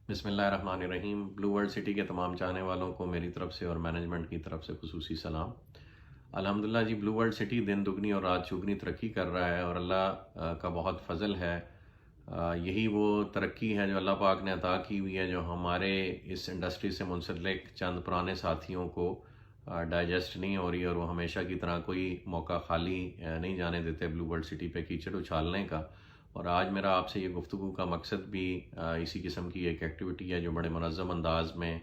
بسم اللہ الرحمن الرحیم۔ بلو ورلڈ سٹی کے تمام چاہنے والوں کو میری طرف سے اور مینجمنٹ کی طرف سے خصوصی سلام۔ الحمدللہ جی، بلو ورلڈ سٹی دن دگنی اور رات چگنی ترقی کر رہا ہے، اور اللہ کا بہت فضل ہے۔ یہی وہ ترقی ہے جو اللہ پاک نے عطا کی ہوئی ہے، جو ہمارے اس انڈسٹری سے منسلک چند پرانے ساتھیوں کو ڈائجسٹ نہیں ہو رہی، اور وہ ہمیشہ کی طرح کوئی موقع خالی نہیں جانے دیتے بلو ورلڈ سٹی پہ کیچڑ اچھالنے کا۔ اور آج میرا آپ سے یہ گفتگو کا مقصد بھی اسی قسم کی ایک ایکٹیویٹی ہے جو بڑے منظم انداز میں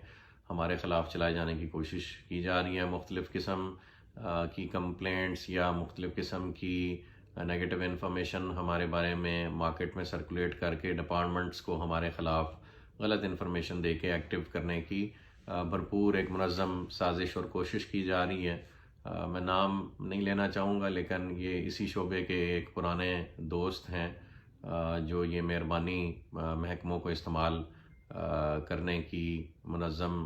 ہمارے خلاف چلائے جانے کی کوشش کی جا رہی ہے۔ مختلف قسم کی کمپلینٹس یا مختلف قسم کی نیگیٹو انفارمیشن ہمارے بارے میں مارکیٹ میں سرکولیٹ کر کے ڈپارٹمنٹس کو ہمارے خلاف غلط انفارمیشن دے کے ایکٹیو کرنے کی بھرپور ایک منظم سازش اور کوشش کی جا رہی ہے۔ میں نام نہیں لینا چاہوں گا، لیکن یہ اسی شعبے کے ایک پرانے دوست ہیں جو یہ مہربانی محکموں کو استعمال کرنے کی منظم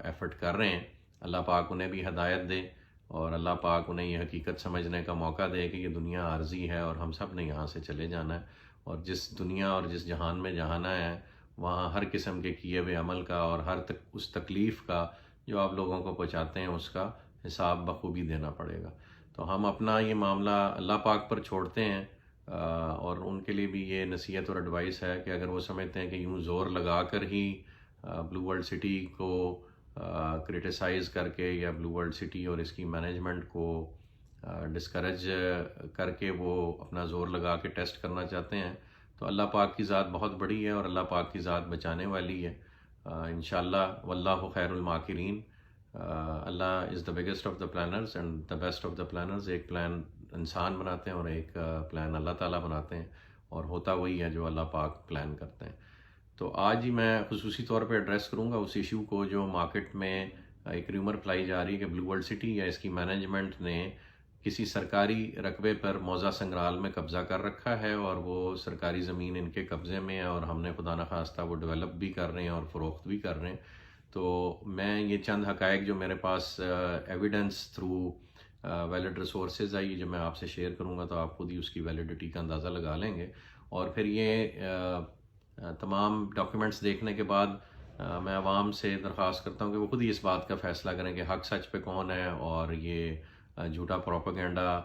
ایفرٹ کر رہے ہیں۔ اللہ پاک انہیں بھی ہدایت دے، اور اللہ پاک انہیں یہ حقیقت سمجھنے کا موقع دے کہ یہ دنیا عارضی ہے اور ہم سب نے یہاں سے چلے جانا ہے، اور جس دنیا اور جس جہان میں جہانا ہے وہاں ہر قسم کے کیے ہوئے عمل کا اور ہر اس تکلیف کا جو آپ لوگوں کو پہنچاتے ہیں اس کا حساب بخوبی دینا پڑے گا۔ تو ہم اپنا یہ معاملہ اللہ پاک پر چھوڑتے ہیں، اور ان کے لیے بھی یہ نصیحت اور ایڈوائس ہے کہ اگر وہ سمجھتے ہیں کہ یوں زور لگا کر ہی بلو ورلڈ سٹی کو کرٹیسائز کر کے یا بلو ورلڈ سٹی اور اس کی مینجمنٹ کو ڈسکریج کر کے وہ اپنا زور لگا کے ٹیسٹ کرنا چاہتے ہیں، تو اللہ پاک کی ذات بہت بڑی ہے اور اللہ پاک کی ذات بچانے والی ہے انشاءاللہ۔ واللہ خیر الماکرین۔ اللہ is the biggest of the planners and the best of the planners. ایک پلان انسان بناتے ہیں اور ایک پلان اللہ تعالیٰ بناتے ہیں، اور ہوتا وہی ہے جو اللہ پاک پلان کرتے ہیں۔ تو آج ہی میں خصوصی طور پہ ایڈریس کروں گا اس ایشو کو جو مارکیٹ میں ایک ریومر پھیلائی جا رہی ہے کہ بلو ورلڈ سٹی یا اس کی مینجمنٹ نے کسی سرکاری رقبے پر موضع سنگرال میں قبضہ کر رکھا ہے، اور وہ سرکاری زمین ان کے قبضے میں ہے، اور ہم نے خدا نخواستہ وہ ڈیولپ بھی کر رہے ہیں اور فروخت بھی کر رہے ہیں۔ تو میں یہ چند حقائق جو میرے پاس ایویڈنس تھرو ویلڈ ریسورسز ہے، یہ جو میں آپ سے شیئر کروں گا تو آپ خود ہی اس کی ویلیڈیٹی کا اندازہ لگا لیں گے، اور پھر یہ تمام ڈاکیومنٹس دیکھنے کے بعد میں عوام سے درخواست کرتا ہوں کہ وہ خود ہی اس بات کا فیصلہ کریں کہ حق سچ پہ کون ہے، اور یہ جھوٹا پروپیگنڈا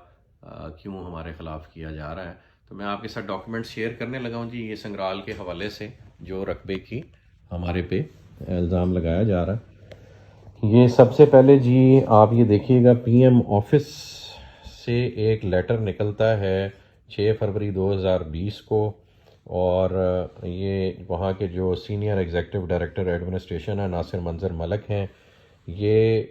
کیوں ہمارے خلاف کیا جا رہا ہے۔ تو میں آپ کے ساتھ ڈاکیومنٹس شیئر کرنے لگا ہوں جی، یہ سنگرال کے حوالے سے جو رقبے کی ہمارے پہ الزام لگایا جا رہا ہے۔ یہ سب سے پہلے جی آپ یہ دیکھیے گا، پی ایم آفس سے ایک لیٹر نکلتا ہے 6 فروری 2020 کو، اور یہ وہاں کے جو سینئر ایگزیکٹو ڈائریکٹر ایڈمنسٹریشن ہے ناصر منظر ملک ہیں، یہ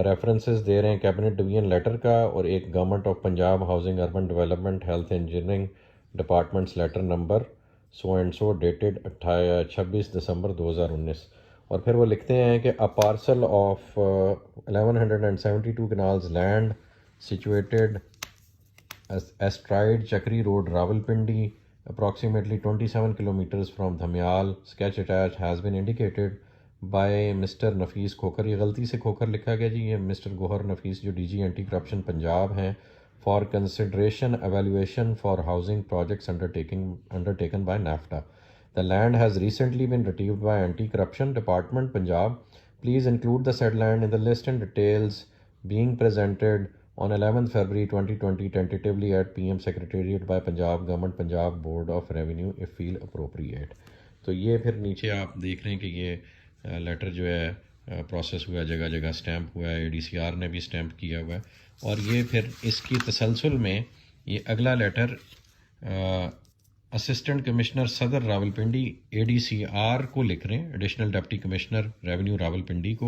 ریفرنسز دے رہے ہیں کیبنٹ ڈویژن لیٹر کا، اور ایک government of Punjab housing urban development health engineering departments letter number so and so dated 26 دسمبر 2019۔ اور پھر وہ لکھتے ہیں کہ a parcel of 1172 canals land situated astride Chakri Road, Rawalpindi, approximately 27 kilometers from Dhamyal, sketch attached has been indicated by Mr. Nafis Khokhar۔ یہ غلطی سے کھوکھر لکھا گیا جی، یہ مسٹر گوہر نفیس جو D G anti corruption Punjab ہیں، for consideration evaluation for housing projects undertaken by NAFTA. The land has recently been retrieved by Anti-Corruption Department, Punjab. Please include the said land in the list and details being presented on 11th February 2020 tentatively at PM Secretariat by Punjab Government, Punjab Board of Revenue if feel appropriate۔ تو یہ پھر نیچے آپ دیکھ رہے ہیں کہ یہ لیٹر جو ہے پروسیس ہوا ہے، جگہ جگہ سٹیمپ ہوا ہے، ADCR آر نے بھی سٹیمپ کیا ہوا ہے، اور یہ پھر اس کی تسلسل میں یہ اگلا لیٹر اسسٹنٹ کمشنر صدر راولپنڈی ADCR کو لکھ رہے ہیں، additional deputy commissioner revenue Rawalpindi کو۔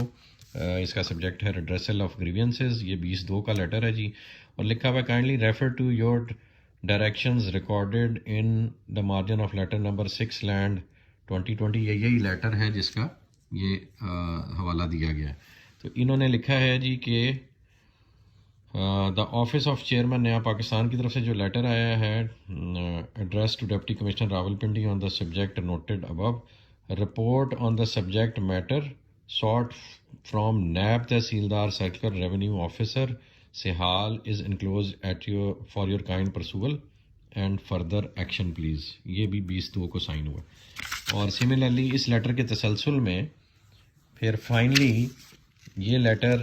اس کا سبجیکٹ ہے ریڈریسل آف گریوینسز، یہ 20/2 کا لیٹر ہے جی، اور لکھا ہوا ہے kindly refer to your directions recorded in the margin of letter number 6 land 2020۔ یہی لیٹر ہے جس کا یہ حوالہ دیا گیا ہے۔ تو انہوں نے لکھا ہے جی کہ دا office of chairman Naya Pakistan کی طرف سے جو لیٹر آیا ہے، address to deputy commissioner Rawalpindi on the subject noted above, report on the subject matter sought from نیب tehsildar circle revenue officer Sihala is enclose at your for your kind perusal and further action please. یہ بھی 20/2 کو sign ہوا ہے۔ اور similarly اس letter کے تسلسل میں پھر فائنلی یہ letter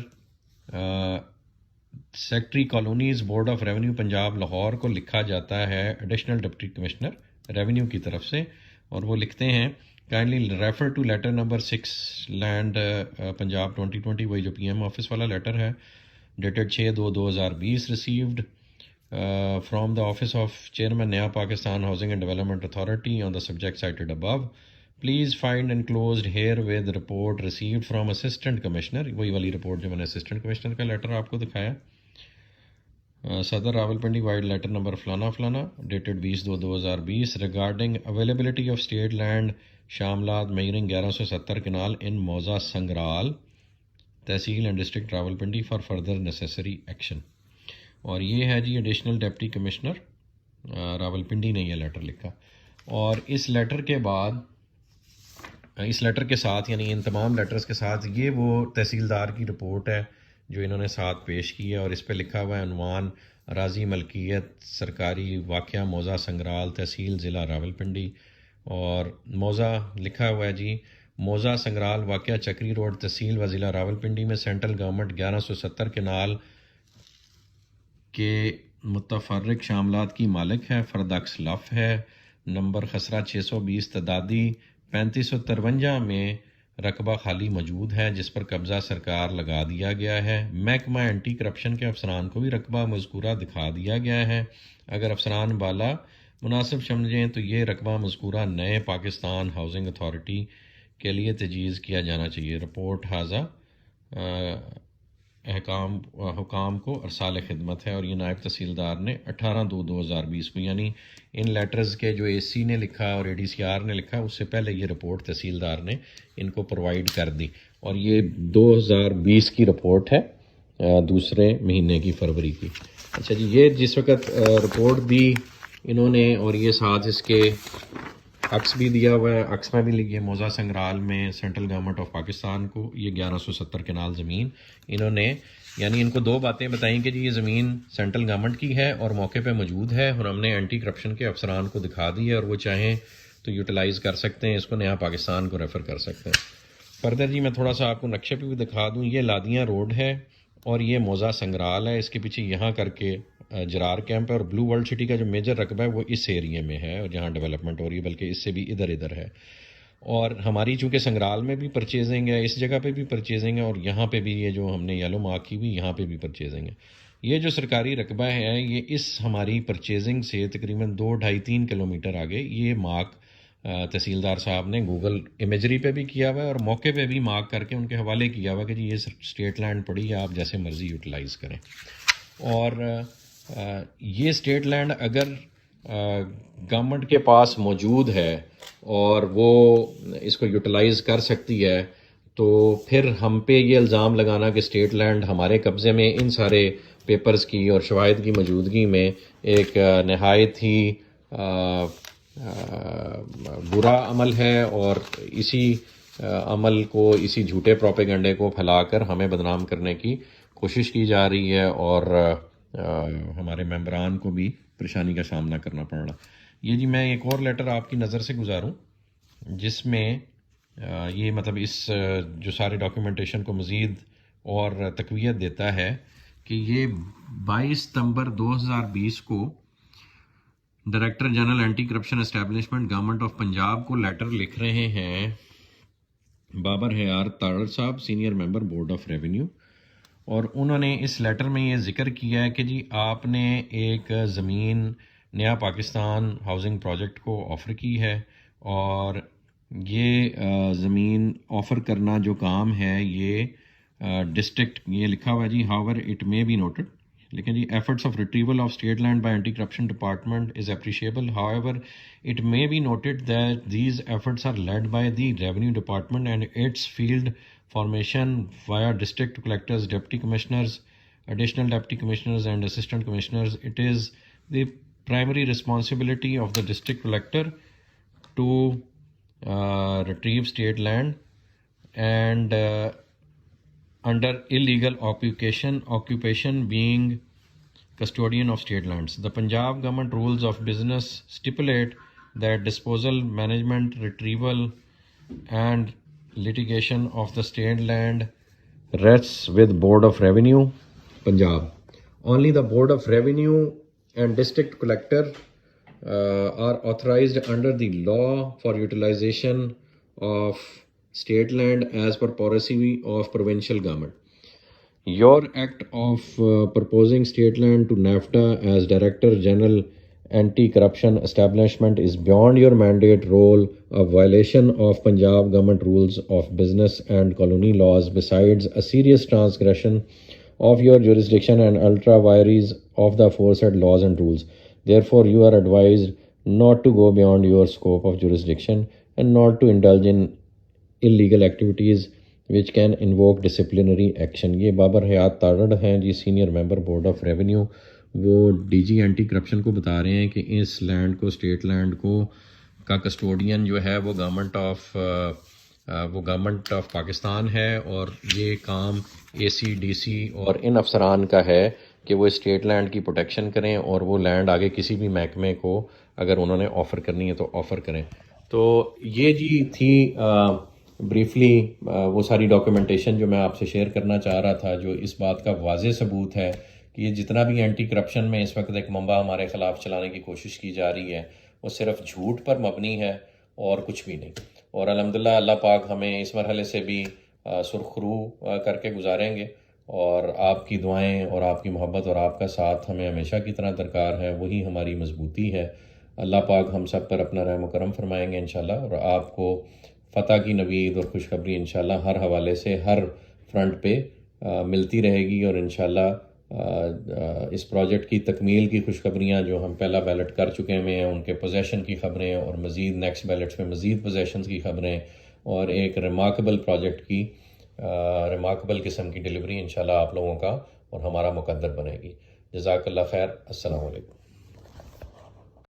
secretary colonies board of revenue Punjab Lahore کو لکھا جاتا ہے ایڈیشنل ڈپٹی کمشنر ریونیو کی طرف سے، اور وہ لکھتے ہیں kindly refer to letter number 6 land Punjab 2020، وہی جو پی ایم آفس والا لیٹر ہے، dated 6/2/2020 received from the office of chairman Naya Pakistan housing and development authority on the subject cited above. Please find enclosed here with report received from assistant commissioner, وہی والی report جو میں نے assistant commissioner کا letter آپ کو دکھایا، صدر راولپنڈی وائڈ لیٹر نمبر فلانا فلانا dated 20/2/2020 regarding availability of state land شاملات میئرنگ 1170 کنال ان موزہ Sangral tehsil and district Rawalpindi for further necessary action. اور یہ ہے جی ایڈیشنل ڈپٹی کمشنر راولپنڈی نے یہ لیٹر لکھا. اور اس لیٹر کے بعد، اس لیٹر کے ساتھ یعنی ان تمام لیٹرز کے ساتھ یہ وہ تحصیلدار کی رپورٹ ہے جو انہوں نے ساتھ پیش کی ہے، اور اس پہ لکھا ہوا ہے عنوان اراضی ملکیت سرکاری واقعہ موزہ سنگرال تحصیل ضلع راولپنڈی، اور موزہ لکھا ہوا ہے جی موزہ سنگرال واقعہ چکری روڈ تحصیل و ضلع راولپنڈی میں سینٹرل گورنمنٹ 1170 کنال کے متفرق شاملات کی مالک ہے، فرد عکس لف ہے، نمبر خسرہ 620 تعدادی 3553 میں رقبہ خالی موجود ہے جس پر قبضہ سرکار لگا دیا گیا ہے. محکمہ اینٹی کرپشن کے افسران کو بھی رقبہ مذکورہ دکھا دیا گیا ہے. اگر افسران بالا مناسب سمجھیں تو یہ رقبہ مذکورہ نئے پاکستان ہاؤسنگ اتھارٹی کے لیے تجویز کیا جانا چاہیے. رپورٹ حاضہ حکام کو ارسال خدمت ہے، اور یہ نائب تحصیلدار نے 18/2/2020 کو، یعنی ان لیٹرز کے جو اے سی نے لکھا اور اے ڈی سی آر نے لکھا اس سے پہلے یہ رپورٹ تحصیلدار نے ان کو پرووائڈ کر دی. اور یہ 2020 کی رپورٹ ہے، دوسرے مہینے کی فروری کی. اچھا جی، یہ جس وقت رپورٹ دی انہوں نے، اور یہ ساتھ اس کے عکس بھی دیا ہوا ہے، عکس میں بھی لکھیے موزہ سنگرال میں سینٹرل گورنمنٹ آف پاکستان کو یہ 1170 کنال زمین انہوں نے، یعنی ان کو دو باتیں بتائیں کہ جی یہ زمین سینٹرل گورنمنٹ کی ہے اور موقع پہ موجود ہے، اور ہم نے اینٹی کرپشن کے افسران کو دکھا دی ہے، اور وہ چاہیں تو یوٹیلائز کر سکتے ہیں، اس کو نیا پاکستان کو ریفر کر سکتے ہیں. فردر جی میں تھوڑا سا آپ کو نقشے پہ بھی دکھا دوں، یہ لادیاں روڈ ہے اور یہ موزہ سنگرال ہے، اس کے پیچھے یہاں کر کے جرار کیمپ ہے، اور بلو ورلڈ سٹی کا جو میجر رقبہ ہے وہ اس ایریے میں ہے اور جہاں ڈیولپمنٹ ہو رہی ہے، بلکہ اس سے بھی ادھر ہے. اور ہماری چونکہ سنگرال میں بھی پرچیزنگ ہے، اس جگہ پہ بھی پرچیزنگ ہے، اور یہاں پہ بھی یہ جو ہم نے یلو مارک کی ہوئی یہاں پہ بھی پرچیزنگ ہے. یہ جو سرکاری رقبہ ہے یہ اس ہماری پرچیزنگ سے تقریباً 2-2.5-3 کلومیٹر آگے یہ مارک تحصیلدار صاحب نے گوگل امیجری پہ بھی کیا ہوا ہے، اور موقع پہ بھی مارک کر کے ان کے حوالے کیا ہوا کہ جی یہ اسٹیٹ لینڈ پڑی ہے، آپ جیسے مرضی یوٹیلائز کریں. اور یہ اسٹیٹ لینڈ اگر گورنمنٹ کے پاس موجود ہے اور وہ اس کو یوٹیلائز کر سکتی ہے، تو پھر ہم پہ یہ الزام لگانا کہ اسٹیٹ لینڈ ہمارے قبضے میں ان سارے پیپرز کی اور شواہد کی موجودگی میں ایک نہایت ہی برا عمل ہے، اور اسی عمل کو، اسی جھوٹے پروپیگنڈے کو پھیلا کر ہمیں بدنام کرنے کی کوشش کی جا رہی ہے، اور ہمارے ممبران کو بھی پریشانی کا سامنا کرنا پڑ رہا. یہ جی میں ایک اور لیٹر آپ کی نظر سے گزاروں جس میں یہ مطلب اس جو سارے ڈاکیومنٹیشن کو مزید اور تقویت دیتا ہے کہ یہ 22 ستمبر 2020 کو director general anti corruption establishment government of Punjab کو لیٹر لکھ رہے ہیں بابر حیار تاڑر صاحب، senior member board of revenue, اور انہوں نے اس لیٹر میں یہ ذکر کیا ہے کہ جی آپ نے ایک زمین نیا پاکستان ہاؤسنگ پروجیکٹ کو آفر کی ہے، اور یہ زمین آفر کرنا جو کام ہے یہ ڈسٹرکٹ، یہ لکھا ہوا ہے جی however it may be noted, لیکن جی efforts of retrieval of state land by anti corruption department is appreciable, how it may be noted that these efforts are led by the Revenue Department and its field formation via district collectors, deputy commissioners, additional deputy commissioners and assistant commissioners. It is the primary responsibility of the district collector to retrieve state land and under illegal occupation being custodian of state lands. The Punjab government rules of business stipulate that disposal, management, retrieval and litigation of the state land rests with Board of Revenue, Punjab. Only the Board of Revenue and District Collector are authorized under the law for utilization of state land as per policy of provincial government. Your act of proposing state land to NAFTA as Director General Anti-Corruption Establishment is beyond your mandate role, a violation of Punjab government rules of business and colony laws, besides a serious transgression of your jurisdiction and ultra vires of the aforesaid laws and rules. Therefore, you are advised not to go beyond your scope of jurisdiction and not to indulge in illegal activities which can invoke disciplinary action. یہ بابر حیات تارڑ ہیں جی، senior member board of revenue, وہ D G anti corruption کو بتا رہے ہیں کہ اس لینڈ کو، اسٹیٹ لینڈ کو کا کسٹوڈین جو ہے وہ گورنمنٹ آف پاکستان ہے، اور یہ کام اے سی ڈی سی اور ان افسران کا ہے کہ وہ اسٹیٹ لینڈ کی پروٹیکشن کریں، اور وہ لینڈ آگے کسی بھی محکمے کو اگر انہوں نے آفر کرنی ہے تو آفر کریں. تو یہ جی تھی بریفلی وہ ساری ڈاکیومنٹیشن جو میں آپ سے شیئر کرنا چاہ رہا تھا، جو اس بات کا واضح ثبوت ہے کہ یہ جتنا بھی اینٹی کرپشن میں اس وقت ایک منبع ہمارے خلاف چلانے کی کوشش کی جا رہی ہے، وہ صرف جھوٹ پر مبنی ہے اور کچھ بھی نہیں. اور الحمدللہ اللہ پاک ہمیں اس مرحلے سے بھی سرخ رو کر کے گزاریں گے، اور آپ کی دعائیں اور آپ کی محبت اور آپ کا ساتھ ہمیں ہمیشہ کی طرح درکار ہے، وہی ہماری مضبوطی ہے. اللہ پاک ہم سب پر اپنا رحم و کرم فرمائیں گے انشاءاللہ، اور آپ کو فتح کی نوید اور خوشخبری انشاءاللہ ہر حوالے سے ہر فرنٹ پہ ملتی رہے گی. اور انشاءاللہ اس پروجیکٹ کی تکمیل کی خوشخبریاں جو ہم پہلا بیلٹ کر چکے ہیں ان کے پوزیشن کی خبریں، اور مزید نیکسٹ بیلٹس میں مزید پوزیشنز کی خبریں، اور ایک ریمارکیبل پروجیکٹ کی ریمارکیبل قسم کی ڈیلیوری انشاءاللہ آپ لوگوں کا اور ہمارا مقدر بنے گی. جزاک اللہ خیر. السلام علیکم.